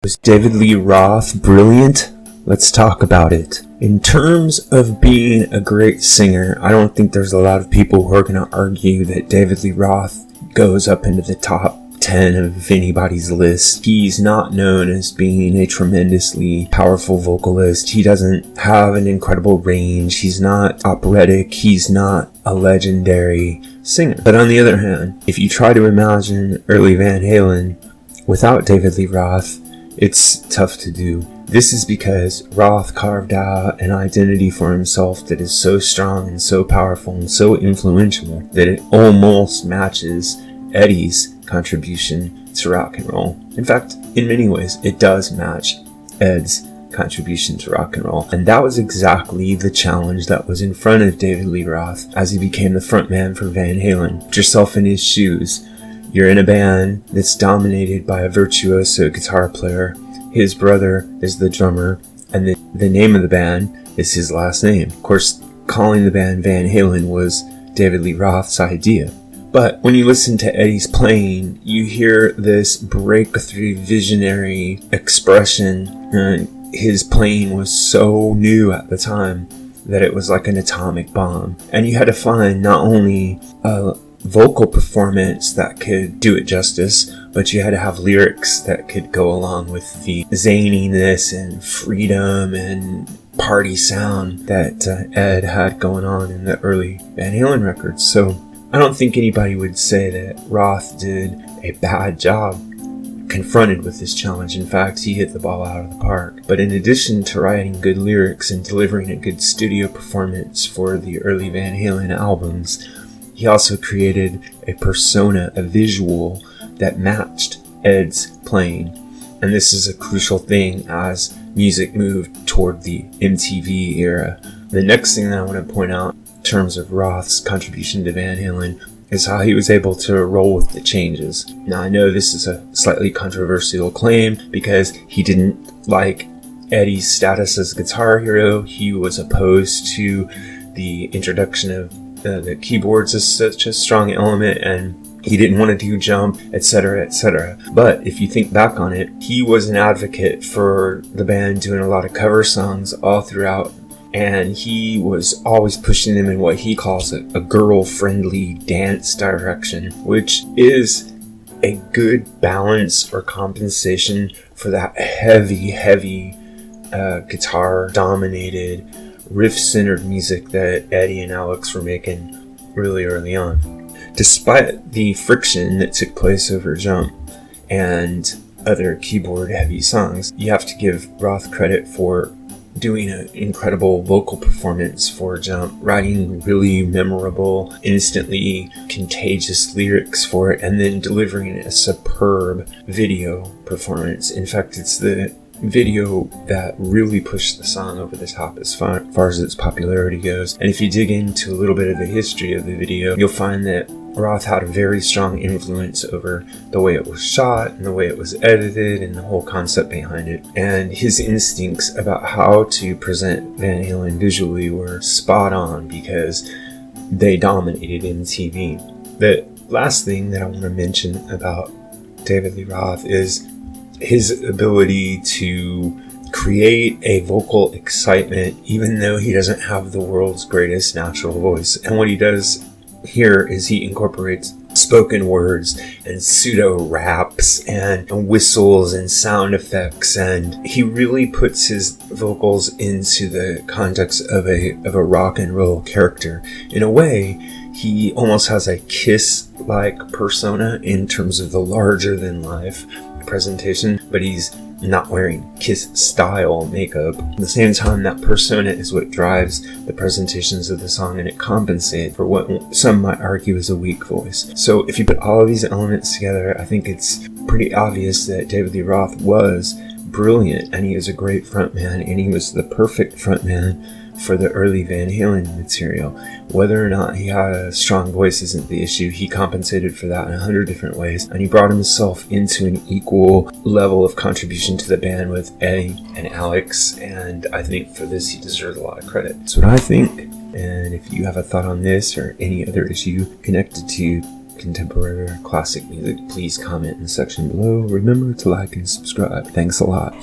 Was David Lee Roth brilliant? Let's talk about it. In terms of being a great singer, I don't think there's a lot of people who are going to argue that David Lee Roth goes up into the top 10 of anybody's list. He's not known as being a tremendously powerful vocalist. He doesn't have an incredible range. He's not operatic. He's not a legendary singer. But on the other hand, if you try to imagine early Van Halen without David Lee Roth, it's tough to do. This is because Roth carved out an identity for himself that is so strong and so powerful and so influential that it almost matches Eddie's contribution to rock and roll. In fact, in many ways, it does match Ed's contribution to rock and roll. And that was exactly the challenge that was in front of David Lee Roth as he became the frontman for Van Halen. Put yourself in his shoes. You're in a band that's dominated by a virtuoso guitar player. His brother is the drummer, and the name of the band is his last name. Of course, calling the band Van Halen was David Lee Roth's idea. But when you listen to Eddie's playing, you hear this breakthrough visionary expression. His playing was so new at the time that it was like an atomic bomb. And you had to find not only a vocal performance that could do it justice, but you had to have lyrics that could go along with the zaniness and freedom and party sound that Ed had going on in the early Van Halen records. So I don't think anybody would say that Roth did a bad job confronted with this challenge. In fact, he hit the ball out of the park. But in addition to writing good lyrics and delivering a good studio performance for the early Van Halen albums, he also created a persona, a visual that matched Ed's playing. And this is a crucial thing as music moved toward the MTV era. The next thing that I want to point out in terms of Roth's contribution to Van Halen is how he was able to roll with the changes. Now, I know this is a slightly controversial claim because he didn't like Eddie's status as a guitar hero. He was opposed to the introduction of the keyboards as such a strong element, and he didn't want to do jump, etc., etc. But if you think back on it, he was an advocate for the band doing a lot of cover songs all throughout, and he was always pushing them in what he calls a girl-friendly dance direction, which is a good balance or compensation for that heavy guitar-dominated, riff-centered music that Eddie and Alex were making really early on. Despite the friction that took place over Jump and other keyboard-heavy songs, you have to give Roth credit for doing an incredible vocal performance for Jump, writing really memorable, instantly contagious lyrics for it, and then delivering a superb video performance. In fact, it's the video that really pushed the song over the top as far as its popularity goes. And if you dig into a little bit of the history of the video, you'll find that Roth had a very strong influence over the way it was shot and the way it was edited and the whole concept behind it. And his instincts about how to present Van Halen visually were spot on because they dominated MTV. The last thing that I want to mention about David Lee Roth is his ability to create a vocal excitement even though he doesn't have the world's greatest natural voice. And what he does here is he incorporates spoken words and pseudo raps and whistles and sound effects, and he really puts his vocals into the context of a rock and roll character. In a way, he almost has a Kiss-like persona in terms of the larger than life presentation, but he's not wearing Kiss-style makeup. At the same time, that persona is what drives the presentations of the song, and it compensates for what some might argue is a weak voice. So if you put all of these elements together, I think it's pretty obvious that David Lee Roth was brilliant, and he was a great frontman, and he was the perfect frontman for the early Van Halen material. Whether or not he had a strong voice isn't the issue. He compensated for that in 100 different ways, and he brought himself into an equal level of contribution to the band with Eddie and Alex, and I think for this he deserves a lot of credit. That's what I think. And if you have a thought on this or any other issue connected to contemporary or classic music, please comment in the section below. Remember to like and subscribe. Thanks a lot.